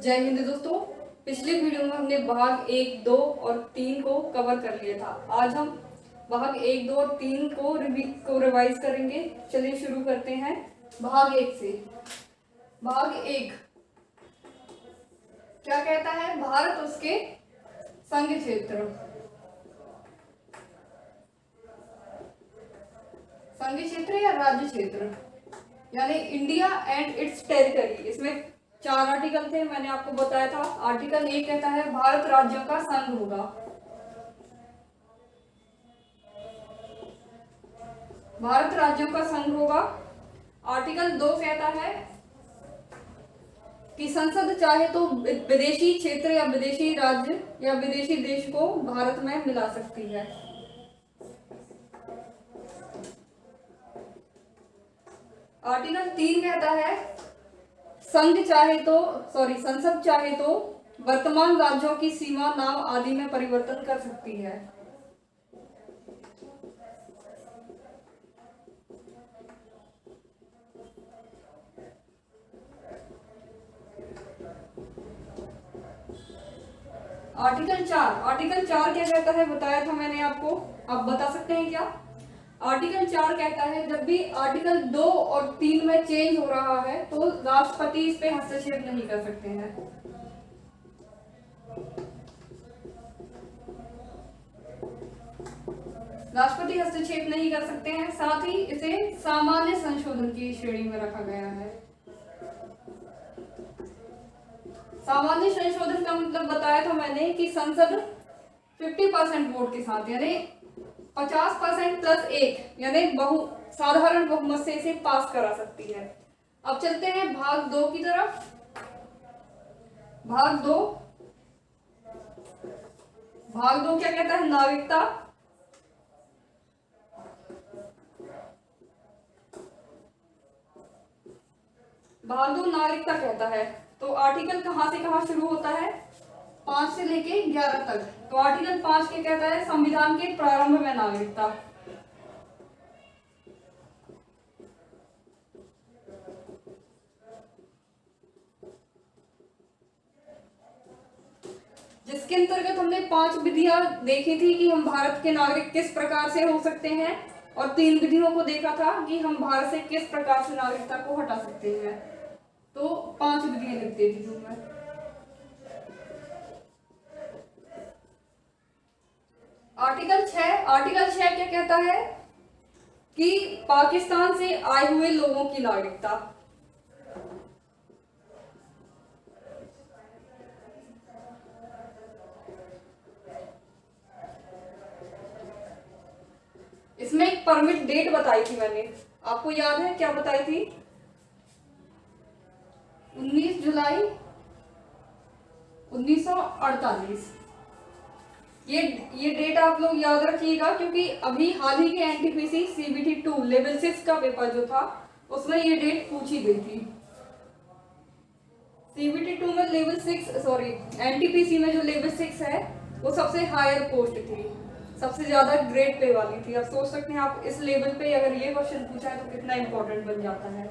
जय हिंद दोस्तों। पिछले वीडियो में हमने भाग 1, 2 और 3 को कवर कर लिया था। आज हम भाग 1, 2 और 3 को रिवाइज करेंगे। चलिए शुरू करते हैं भाग 1 से। भाग 1 क्या कहता है? भारत उसके संघ क्षेत्र, संघ क्षेत्र या राज्य क्षेत्र यानी इंडिया एंड इट्स टेरिटरी। इसमें 4 आर्टिकल थे, मैंने आपको बताया था। आर्टिकल 1 कहता है भारत राज्यों का संघ होगा। भारत राज्यों का संघ होगा। आर्टिकल 2 कहता है कि संसद चाहे तो विदेशी क्षेत्र या विदेशी राज्य या विदेशी देश को भारत में मिला सकती है। आर्टिकल 3 कहता है संसद चाहे तो वर्तमान राज्यों की सीमा, नाम आदि में परिवर्तन कर सकती है। आर्टिकल 4 क्या कहता है? बताया था मैंने आपको, आप बता सकते हैं क्या? आर्टिकल 4 कहता है जब भी आर्टिकल 2 और 3 में चेंज हो रहा है तो राष्ट्रपति इस पे हस्तक्षेप नहीं कर सकते हैं। राष्ट्रपति हस्तक्षेप नहीं कर सकते हैं। साथ ही इसे सामान्य संशोधन की श्रेणी में रखा गया है। सामान्य संशोधन का मतलब बताया था मैंने कि संसद 50% वोट के साथ यानी 50% प्लस 1 यानी साधारण बहुमत से इसे पास करा सकती है। अब चलते हैं भाग 2 की तरफ। भाग 2 क्या कहता है? नागरिकता। भाग 2 नागरिकता कहता है। तो आर्टिकल कहां से कहां शुरू होता है? 5 से लेके 11 तक। तो आर्टिकल 5 के कहता है संविधान के प्रारंभ में नागरिकता। जिसके अंतर्गत हमने 5 विधियां देखी थी कि हम भारत के नागरिक किस प्रकार से हो सकते हैं, और 3 विधियों को देखा था कि हम भारत से किस प्रकार से नागरिकता को हटा सकते हैं। तो 5 विधियां लिख देती हूं मैं। आर्टिकल 6 क्या कहता है? कि पाकिस्तान से आए हुए लोगों की नागरिकता। इसमें एक परमिट डेट बताई थी मैंने, आपको याद है क्या बताई थी? 19 जुलाई 1948। ये डेट आप लोग याद रखिएगा क्योंकि अभी हाल ही के एनटीपीसी सीबीटी 2 लेवल 6 का पेपर जो था उसमें ये डेट पूछी गई थी। सीबीटी 2 में लेवल 6 एनटीपीसी में जो लेवल 6 है वो सबसे हायर पोस्ट थी, सबसे ज्यादा ग्रेड पे वाली थी। आप सोच सकते हैं आप इस लेवल पे अगर ये क्वेश्चन पूछा है तो कितना इंपॉर्टेंट बन जाता है।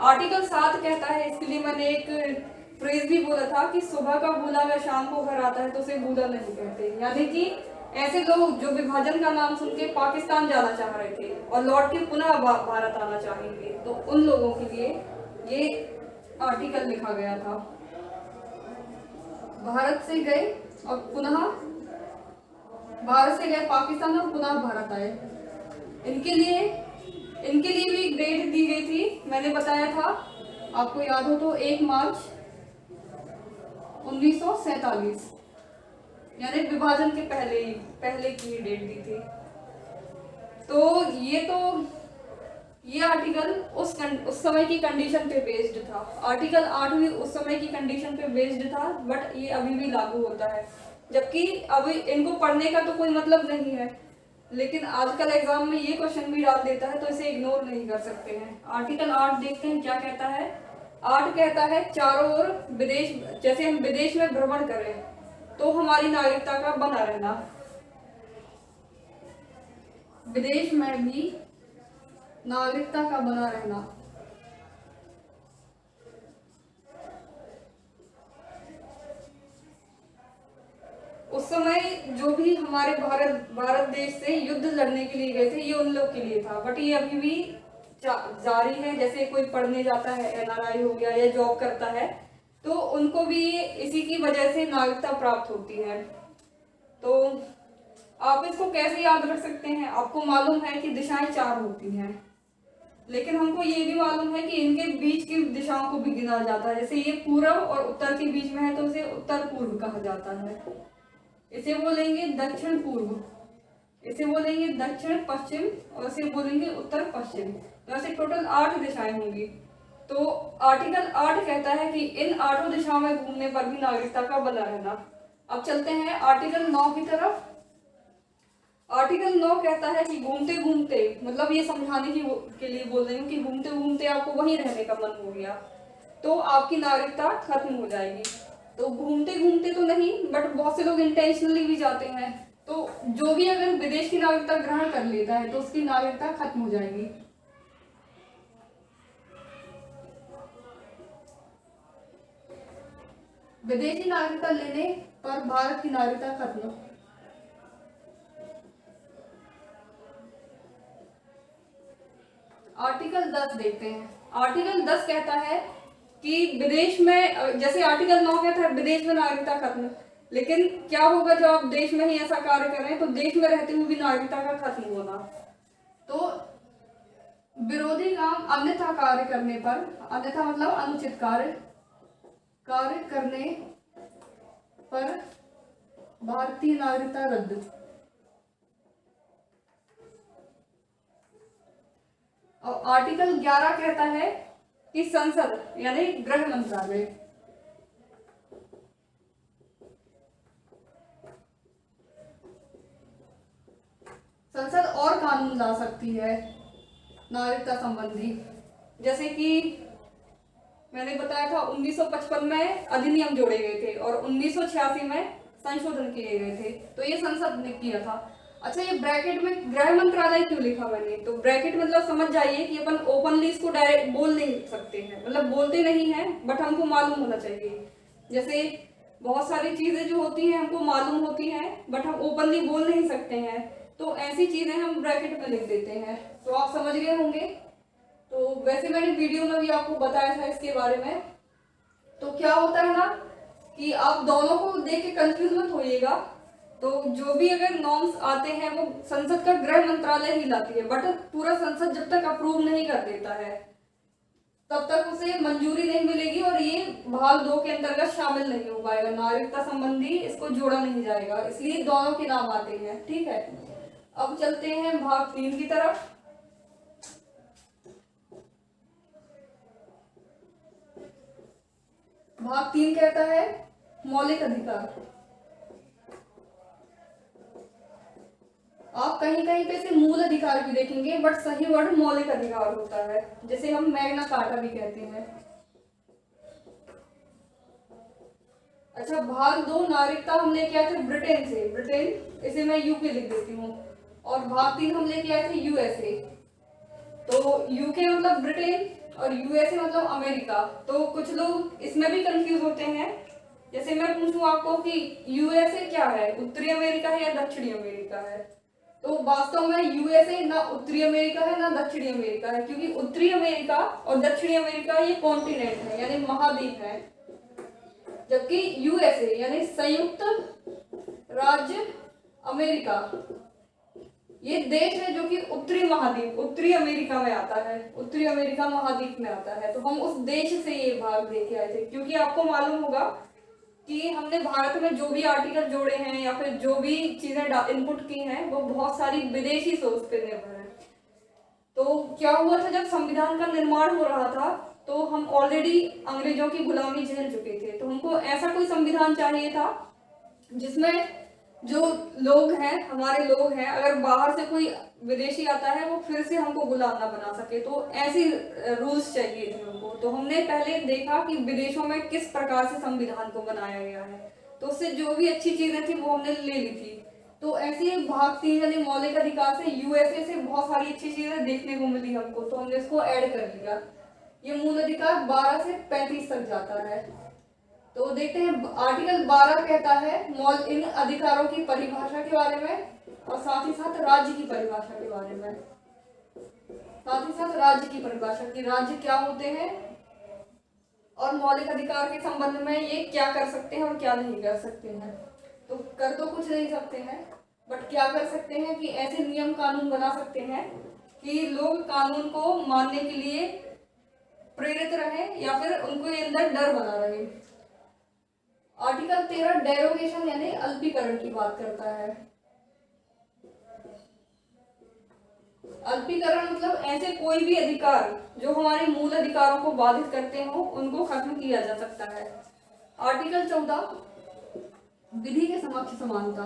आर्टिकल 7 कहता है, इसके लिए मैंने एक फ्रेज भी बोला था कि सुबह का भूला व शाम को घर आता है तो उसे भूला नहीं कहते। यानी कि ऐसे लोग जो विभाजन का नाम सुन के पाकिस्तान जाना चाह रहे थे और लौट के पुनः भारत आना चाहेंगे, तो उन लोगों के लिए ये आर्टिकल लिखा गया था। भारत से गए पाकिस्तान और पुनः भारत आए, इनके लिए भी एक डेट दी गई थी। मैंने बताया था, आपको याद हो तो 1 मार्च 1947 यानी विभाजन के पहले की डेट दी थी। तो ये आर्टिकल उस समय की कंडीशन पे बेस्ड था। आर्टिकल 8 भी उस समय की कंडीशन पे बेस्ड था, बट ये अभी भी लागू होता है। जबकि अभी इनको पढ़ने का तो कोई मतलब नहीं है, लेकिन आजकल एग्जाम में ये क्वेश्चन भी डाल देता है तो इसे इग्नोर नहीं कर सकते हैं। आर्टिकल 8 देखते हैं क्या कहता है। 8 कहता है चारों ओर विदेश, जैसे हम विदेश में भ्रमण करें तो हमारी नागरिकता का बना रहना, विदेश में भी नागरिकता का बना रहना। उस समय जो भी हमारे भारत देश से युद्ध लड़ने के लिए गए थे ये उन लोग के लिए था, बट ये अभी भी जारी है। जैसे कोई पढ़ने जाता है, एनआरआई हो गया, या जॉब करता है, तो उनको भी इसी की वजह से नागरिकता प्राप्त होती है। तो आप इसको कैसे याद रख सकते हैं? आपको मालूम है कि दिशाएं 4 होती हैं, लेकिन हमको ये भी मालूम है कि इनके बीच की दिशाओं को भी गिना जाता है। जैसे ये पूर्व और उत्तर के बीच में है तो इसे उत्तर पूर्व कहा जाता है। इसे बोलेंगे दक्षिण पूर्व, इसे बोलेंगे दक्षिण पश्चिम, और इसे बोलेंगे उत्तर पश्चिम। तो ऐसे टोटल 8 दिशाएं होंगी। तो आर्टिकल 8 कहता है कि इन 8 दिशाओं में घूमने पर भी नागरिकता का बना रहना। अब चलते हैं आर्टिकल 9 की तरफ। आर्टिकल 9 कहता है कि घूमते घूमते, मतलब ये समझाने के लिए बोल रही हूँ कि घूमते घूमते आपको वहीं रहने का मन हो गया तो आपकी नागरिकता खत्म हो जाएगी। तो घूमते घूमते तो नहीं, बट बहुत से लोग इंटेंशनली भी जाते हैं। तो जो भी अगर विदेश की नागरिकता ग्रहण कर लेता है तो उसकी नागरिकता खत्म हो जाएगी। विदेशी नागरिकता लेने पर भारत की नागरिकता खत्म। आर्टिकल 10 देखते हैं। आर्टिकल 10 कहता है कि विदेश में, जैसे आर्टिकल 9 कहता है विदेश में नागरिकता खत्म, लेकिन क्या होगा जब आप देश में ही ऐसा कार्य कर रहे हैं? तो देश में रहते हुए भी नागरिकता का खत्म होना। तो विरोधी काम अन्यथा कार्य करने पर, अन्यथा मतलब अनुचित कार्य करने पर भारतीय नागरिकता रद्द। और आर्टिकल 11 कहता है कि संसद यानी गृह मंत्रालय संसद और कानून ला सकती है नागरिकता संबंधी। जैसे कि मैंने बताया था 1955 में अधिनियम जोड़े गए थे और 1986 में संशोधन किए गए थे, तो ये संसद ने किया था। अच्छा, ये ब्रैकेट में गृह मंत्रालय क्यों लिखा मैंने? तो ब्रैकेट मतलब समझ जाइए कि अपन ओपनली इसको डायरेक्ट बोल नहीं सकते हैं, मतलब बोलते नहीं हैं, बट हमको मालूम होना चाहिए। जैसे बहुत सारी चीजें जो होती हैं हमको मालूम होती हैं, बट हम ओपनली बोल नहीं सकते हैं, तो ऐसी चीजें हम ब्रैकेट में लिख देते हैं। तो आप समझ गए होंगे। तो वैसे मैंने वीडियो में भी आपको बताया था इसके बारे में। तो क्या होता है ना कि आप दोनों को देख के कंफ्यूज मत होइएगा। तो जो भी अगर नॉर्म्स आते हैं वो संसद का गृह मंत्रालय ही लाती है, बट पूरा संसद जब तक अप्रूव नहीं कर देता है तब तक उसे मंजूरी नहीं मिलेगी और ये भाग 2 के अंतर्गत शामिल नहीं हो पाएगा। नागरिकता संबंधी इसको जोड़ा नहीं जाएगा, इसलिए दोनों के नाम आते हैं। ठीक है, अब चलते हैं भाग 3 की तरफ। भाग 3 कहता है मौलिक अधिकार। आप कहीं कहीं पे से मूल अधिकार भी देखेंगे, बट सही वर्ड मौलिक अधिकार होता है, जैसे हम मैग्ना कार्टा भी कहते हैं। अच्छा, भाग 2 नागरिकता हम लेके आए थे ब्रिटेन से, ब्रिटेन, इसे मैं यूके लिख देती हूँ। और भाग 3 हम लेके आए थे यूएसए। तो यूके मतलब ब्रिटेन और यूएसए मतलब अमेरिका। तो कुछ लोग इसमें भी कंफ्यूज होते हैं। जैसे मैं पूछूं आपको कि यूएसए क्या है, उत्तरी अमेरिका है या दक्षिणी अमेरिका है? तो वास्तव में यूएसए ना उत्तरी अमेरिका है ना दक्षिणी अमेरिका है, क्योंकि उत्तरी अमेरिका और दक्षिणी अमेरिका ये कॉन्टिनेंट है यानी महाद्वीप है, जबकि यूएसए यानी संयुक्त राज्य अमेरिका ये देश है जो कि उत्तरी महाद्वीप, उत्तरी अमेरिका में आता है, उत्तरी अमेरिका महाद्वीप में आता है। तो हम उस देश से ये भाग लेके आए थे, क्योंकि आपको मालूम होगा कि हमने भारत में जो भी आर्टिकल जोड़े हैं या फिर जो भी चीजें इनपुट की हैं वो बहुत सारी विदेशी सोर्स पे निर्भर है। तो क्या हुआ था, जब संविधान का निर्माण हो रहा था तो हम ऑलरेडी अंग्रेजों की गुलामी झेल चुके थे। तो हमको ऐसा कोई संविधान चाहिए था जिसमें जो लोग हैं, हमारे लोग हैं, अगर बाहर से कोई विदेशी आता है वो फिर से हमको गुलाम ना बना सके। तो ऐसे रूल्स चाहिए थे हमको। तो हमने पहले देखा कि विदेशों में किस प्रकार से संविधान को बनाया गया है, तो उससे जो भी अच्छी चीजें थी वो हमने ले ली थी। तो ऐसे भाग 3 यानी मौलिक अधिकार से यूएसए से बहुत सारी अच्छी चीजें देखने को मिली हमको, तो हमने इसको ऐड कर लिया। ये मूल अधिकार 12 से 35 तक जाता है। तो देखते हैं आर्टिकल 12 कहता है इन अधिकारों की परिभाषा के बारे में और साथ ही साथ राज्य की परिभाषा के बारे में, साथ ही साथ राज्य की परिभाषा कि राज्य क्या होते हैं और मौलिक अधिकार के संबंध में ये क्या कर सकते हैं और क्या नहीं कर सकते हैं। तो कर तो कुछ नहीं सकते हैं, बट क्या कर सकते हैं कि ऐसे नियम कानून बना सकते हैं कि लोग कानून को मानने के लिए प्रेरित रहे या फिर उनको अंदर डर बना रहे। आर्टिकल 13 डेरोगेशन यानी अल्पीकरण की बात करता है। अल्पीकरण मतलब ऐसे कोई भी अधिकार जो हमारे मूल अधिकारों को बाधित करते हो उनको खत्म किया जा सकता है। आर्टिकल 14 विधि के समक्ष समानता।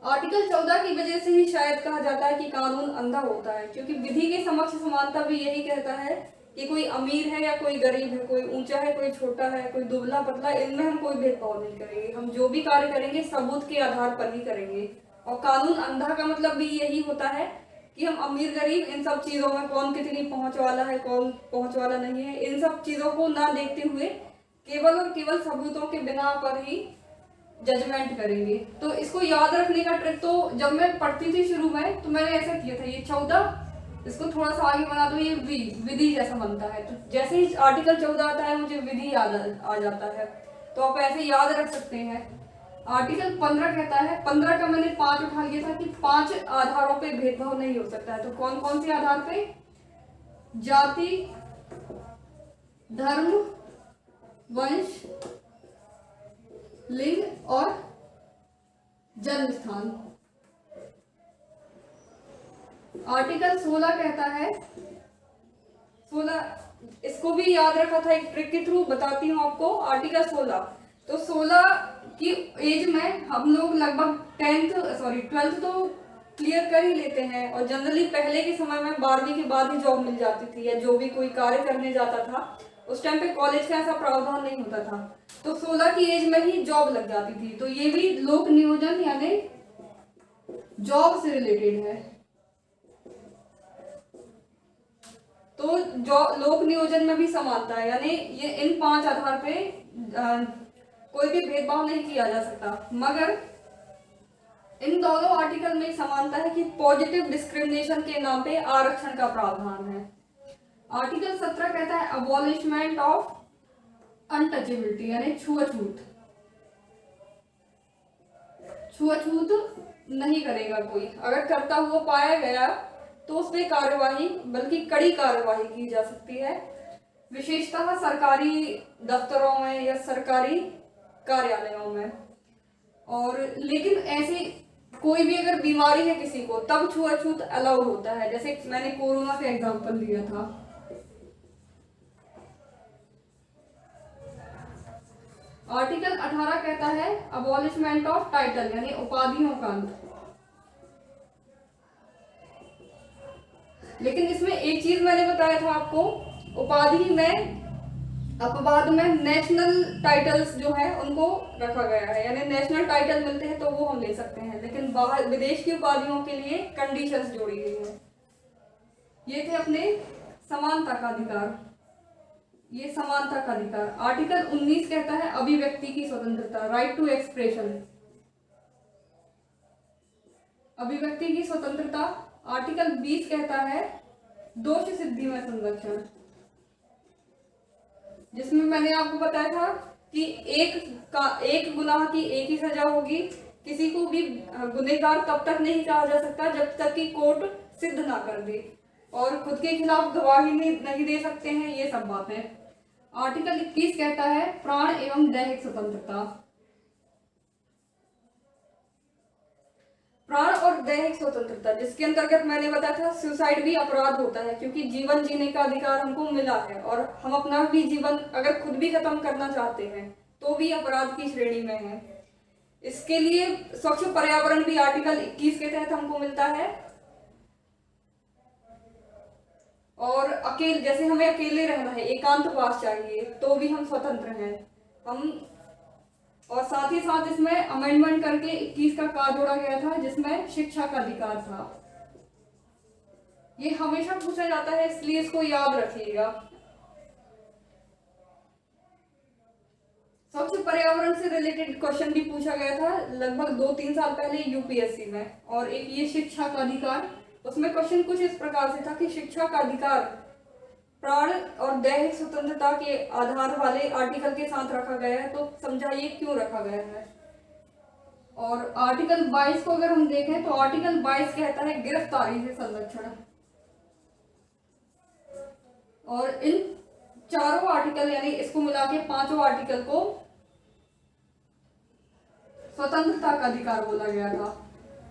आर्टिकल 14 की वजह से ही शायद कहा जाता है कि कानून अंधा होता है, क्योंकि विधि के समक्ष समानता भी यही कहता है कि कोई अमीर है या कोई गरीब है, कोई ऊंचा है कोई छोटा है, कोई दुबला पतला, इनमें हम कोई भेदभाव नहीं करेंगे। हम जो भी कार्य करेंगे सबूत के आधार पर ही करेंगे। और कानून अंधा का मतलब भी यही होता है कि हम अमीर गरीब इन सब चीजों में कौन कितनी पहुंच वाला है कौन पहुंच वाला नहीं है, इन सब चीजों को ना देखते हुए केवल और केवल सबूतों के बिना पर ही जजमेंट करेंगे। तो इसको याद रखने का ट्रिक, तो जब मैं पढ़ती थी शुरू में तो मैंने ऐसा किया था, ये 14 इसको थोड़ा सा आगे बना दो, ये विधि जैसा बनता है। तो जैसे ही आर्टिकल 14 आता है मुझे विधि याद आ जाता है। तो आप ऐसे याद रख सकते हैं। आर्टिकल 15 कहता है, 15 का मैंने 5 उठा लिया था कि 5 आधारों पे भेदभाव नहीं हो सकता है। तो कौन कौन से आधार पे? जाति, धर्म, वंश, लिंग और जन्म स्थान। आर्टिकल 16 कहता है, 16 इसको भी याद रखा था एक ट्रिक के थ्रू, बताती हूँ आपको। आर्टिकल 16 तो 16 की एज में हम लोग लगभग 12th तो क्लियर कर ही लेते हैं, और जनरली पहले के समय में 12वीं के बाद ही जॉब मिल जाती थी, या जो भी कोई कार्य करने जाता था उस टाइम पे कॉलेज का ऐसा प्रावधान नहीं होता था, तो 16 की एज में ही जॉब लग जाती थी। तो ये भी लोक नियोजन यानी जॉब से रिलेटेड है। तो लोक नियोजन में भी समानता है, यानी ये इन 5 आधार पे कोई भी भेदभाव नहीं किया जा सकता। मगर इन दोनों आर्टिकल में समानता है कि पॉजिटिव डिस्क्रिमिनेशन के नाम पे आरक्षण का प्रावधान है। आर्टिकल 17 कहता है अबॉलिशमेंट ऑफ अनटचेबिलिटी यानी छुआछूत। छुआछूत नहीं करेगा कोई, अगर करता हुआ पाया गया तो उस पर कार्यवाही, बल्कि कड़ी कार्यवाही की जा सकती है, विशेषतः सरकारी दफ्तरों में या सरकारी कार्यालयों में। और लेकिन ऐसी कोई भी अगर बीमारी है किसी को तब छुआछूत अलाउड होता है, जैसे मैंने कोरोना का एग्जांपल दिया था। आर्टिकल 18 कहता है अबॉलिशमेंट ऑफ टाइटल यानी उपाधियों का अंत। लेकिन इसमें एक चीज मैंने बताया था आपको, उपाधि में अपवाद में नेशनल टाइटल्स जो है उनको रखा गया है, यानी नेशनल टाइटल मिलते हैं तो वो हम ले सकते हैं, लेकिन बाहर विदेश की उपाधियों के लिए कंडीशंस जोड़ी गई है। ये थे अपने समानता का अधिकार, ये समानता का अधिकार। आर्टिकल 19 कहता है अभिव्यक्ति की स्वतंत्रता, राइट टू एक्सप्रेशन, अभिव्यक्ति की स्वतंत्रता। आर्टिकल 20 कहता है दोष सिद्धि में संरक्षण, जिसमें मैंने आपको बताया था कि एक गुनाह की एक ही सजा होगी, किसी को भी गुनहगार तब तक नहीं कहा जा सकता जब तक कि कोर्ट सिद्ध ना कर दे, और खुद के खिलाफ गवाही नहीं दे सकते हैं, ये सब बातें। आर्टिकल 21 कहता है प्राण एवं दैहिक स्वतंत्रता। प्राण और दैहिक स्वतंत्रता, जिसके अंतर्गत मैंने बताया था सुसाइड भी अपराध होता है, क्योंकि जीवन जीने का अधिकार हमको मिला है, और हम अपना भी जीवन अगर खुद भी खत्म करना चाहते हैं तो भी अपराध की श्रेणी में है। इसके लिए स्वच्छ पर्यावरण भी आर्टिकल 21 के तहत हमको मिलता है। और जैसे हमें अकेले रहना है, एकांतवास चाहिए, तो भी हम स्वतंत्र हैं हम। और साथ ही साथ इसमें अमेंडमेंट करके 21 का जोड़ा गया था, जिसमें शिक्षा का अधिकार था। ये हमेशा पूछा जाता है, इसलिए इसको याद रखिएगा। स्वच्छ पर्यावरण से रिलेटेड क्वेश्चन भी पूछा गया था लगभग 2-3 साल पहले यूपीएससी में। और एक ये शिक्षा का अधिकार, उसमें क्वेश्चन कुछ इस प्रकार से था कि शिक्षा का अधिकार प्राण और दैहिक स्वतंत्रता के आधार वाले आर्टिकल के साथ रखा गया है, तो समझाइए क्यों रखा गया है। और आर्टिकल 22 को अगर हम देखें तो आर्टिकल 22 कहता है गिरफ्तारी से संरक्षण। और इन चारों आर्टिकल यानी इसको मिला के 5 आर्टिकल को स्वतंत्रता का अधिकार बोला गया था।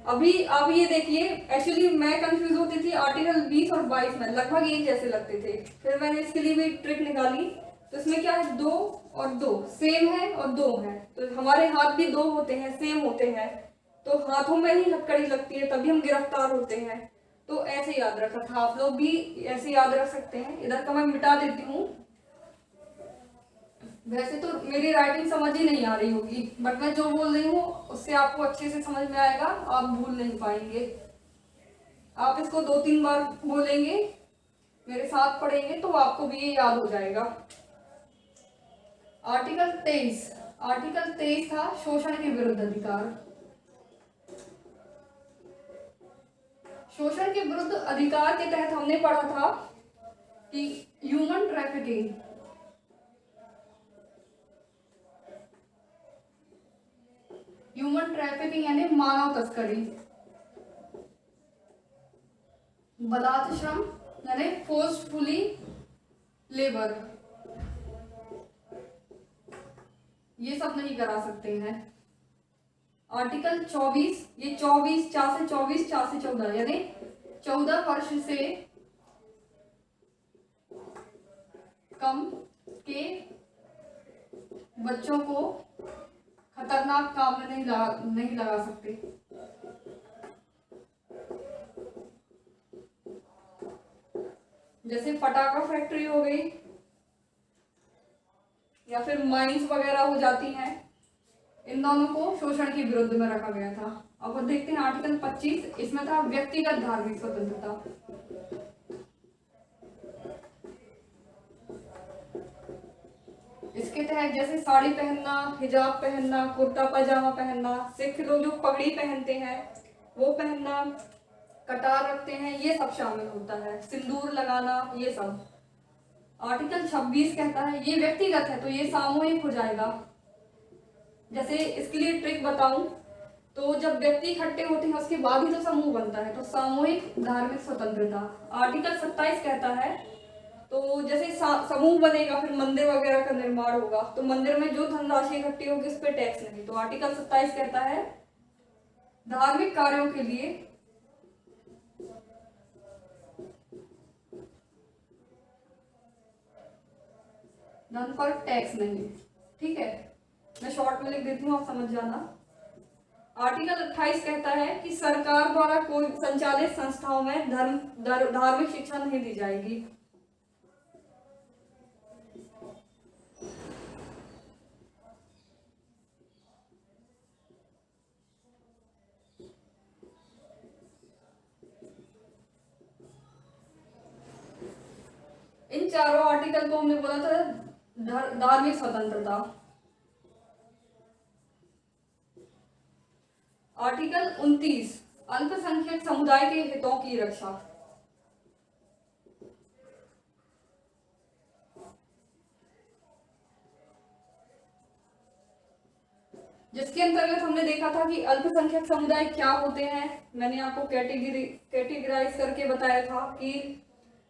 अभी आप ये देखिए, एक्चुअली मैं कंफ्यूज होती थी आर्टिकल 20 और 22 में, लगभग एक जैसे लगते थे। फिर मैंने इसके लिए भी ट्रिक निकाली, तो इसमें क्या है, 2 और 2 सेम है और 2 है, तो हमारे हाथ भी 2 होते हैं, सेम होते हैं, तो हाथों में ही हथकड़ी लगती है तभी हम गिरफ्तार होते हैं। तो ऐसे याद रखा था, आप लोग भी ऐसे याद रख सकते हैं। इधर का मैं मिटा देती हूँ। वैसे तो मेरी राइटिंग समझ ही नहीं आ रही होगी, बट मैं जो बोल रही हूँ उससे आपको अच्छे से समझ में आएगा, आप भूल नहीं पाएंगे। आप इसको 2-3 बार बोलेंगे, मेरे साथ पढ़ेंगे, तो आपको भी ये याद हो जाएगा। आर्टिकल 23 था शोषण के विरुद्ध अधिकार। शोषण के विरुद्ध अधिकार के तहत हमने पढ़ा था कि ह्यूमन ट्रैफिकिंग यानी मानव तस्करी, बलात् श्रम यानी फोर्सफुली लेबर, ये सब नहीं करा सकते हैं। आर्टिकल 24, ये 24 4 से 14 यानी 14 वर्ष से कम के बच्चों को खतरनाक काम में नहीं लगा सकते। जैसे पटाखा फैक्ट्री हो गई या फिर माइंस वगैरह हो जाती हैं, इन दोनों को शोषण के विरुद्ध में रखा गया था। अब देखते हैं आर्टिकल 25, इसमें था व्यक्तिगत धार्मिक स्वतंत्रता। इसके तहत जैसे साड़ी पहनना, हिजाब पहनना, कुर्ता पजामा पहनना, सिख लोग जो पगड़ी पहनते हैं वो पहनना, कटार रखते हैं, ये सब शामिल होता है, सिंदूर लगाना, ये सब। आर्टिकल 26 कहता है, ये व्यक्तिगत है तो ये सामूहिक हो जाएगा। जैसे इसके लिए ट्रिक बताऊं तो जब व्यक्ति इकट्ठे होते हैं उसके बाद ही तो समूह बनता है, तो सामूहिक धार्मिक स्वतंत्रता। आर्टिकल 27 कहता है, तो जैसे समूह बनेगा फिर मंदिर वगैरह का निर्माण होगा, तो मंदिर में जो धनराशि इकट्ठी होगी उस पर टैक्स नहीं। तो आर्टिकल 27 कहता है धार्मिक कार्यों के लिए धन पर टैक्स नहीं। ठीक है, मैं शॉर्ट में लिख देती हूँ, आप समझ जाना। आर्टिकल 28 कहता है कि सरकार द्वारा कोई संचालित संस्थाओं में धार्मिक शिक्षा नहीं दी जाएगी। इन चारों आर्टिकल को हमने बोला था धार्मिक स्वतंत्रता। आर्टिकल 29 अल्पसंख्यक समुदाय के हितों की रक्षा। जिसके अंतर्गत हमने देखा था कि अल्पसंख्यक समुदाय क्या होते हैं। मैंने आपको कैटेगराइज करके बताया था कि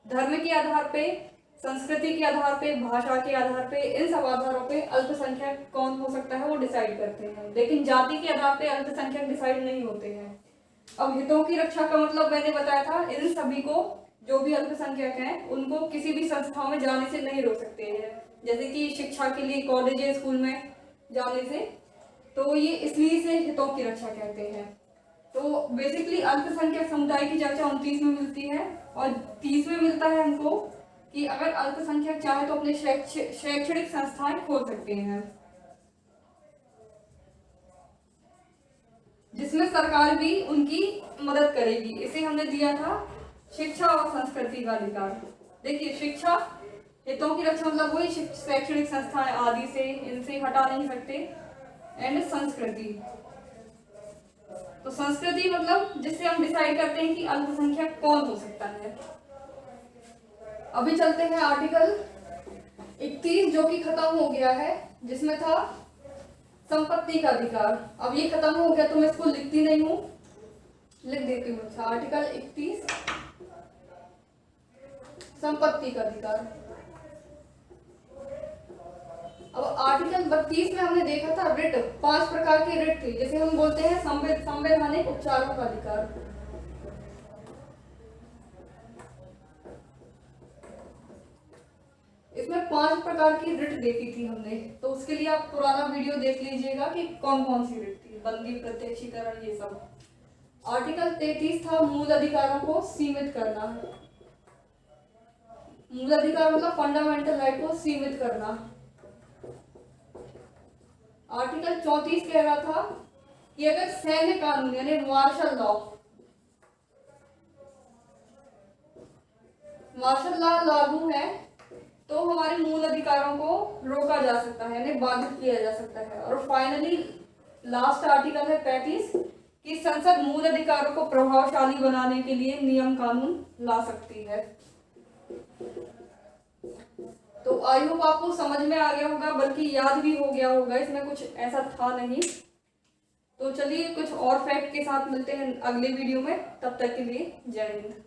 धर्म के आधार पे, संस्कृति के आधार पे, भाषा के आधार पे, इन सब आधारों पे अल्पसंख्यक कौन हो सकता है वो डिसाइड करते हैं, लेकिन जाति के आधार पे अल्पसंख्यक डिसाइड नहीं होते हैं। अब हितों की रक्षा का मतलब मैंने बताया था, इन सभी को जो भी अल्पसंख्यक हैं उनको किसी भी संस्थाओं में जाने से नहीं रोक सकते हैं, जैसे कि शिक्षा के लिए कॉलेज स्कूल में जाने से, तो ये इसलिए से हितों की रक्षा कहते हैं। तो बेसिकली अल्पसंख्यक समुदाय की चर्चा 29 में मिलती है, और 30 में मिलता है हमको कि अगर अल्पसंख्यक चाहे तो अपने शैक्षणिक संस्थाएं खोल सकते हैं, जिसमें सरकार भी उनकी मदद करेगी। इसे हमने दिया था शिक्षा और संस्कृति का अधिकार। देखिए, शिक्षा, हितों की रक्षा मतलब वही शैक्षणिक संस्थाएं आदि से, इनसे हटा नहीं सकते। एंड संस्कृति, तो संस्कृति मतलब जिससे हम डिसाइड करते हैं कि अल्पसंख्यक कौन हो सकता है। अभी चलते हैं आर्टिकल 31 जो कि खत्म हो गया है, जिसमें था संपत्ति का अधिकार। अब ये खत्म हो गया तो मैं इसको लिखती नहीं हूं, लिख देती हूँ। अच्छा, आर्टिकल 31 संपत्ति का अधिकार। अब आर्टिकल 32 में हमने देखा था रिट, 5 प्रकार के रिट थे, जैसे हम बोलते हैं संवैधानिक उपचारों का अधिकार। इसमें 5 प्रकार की रिट देखी थी हमने, तो उसके लिए आप पुराना वीडियो देख लीजिएगा कि कौन कौन सी रिट थी, बंदी, प्रत्यक्षीकरण, ये सब। आर्टिकल 33 था मूल अधिकारों को सीमित करना। मूल अधिकार मतलब फंडामेंटल राइट को सीमित करना। आर्टिकल 34 कह रहा था कि अगर सैन्य कानून यानी मार्शल लॉ लागू है तो हमारे मूल अधिकारों को रोका जा सकता है, यानी बाधित किया जा सकता है। और फाइनली लास्ट आर्टिकल है 35 कि संसद मूल अधिकारों को प्रभावशाली बनाने के लिए नियम कानून ला सकती है। तो आई होप आपको समझ में आ गया होगा, बल्कि याद भी हो गया होगा, इसमें कुछ ऐसा था नहीं। तो चलिए कुछ और फैक्ट के साथ मिलते हैं अगले वीडियो में, तब तक के लिए जय हिंद।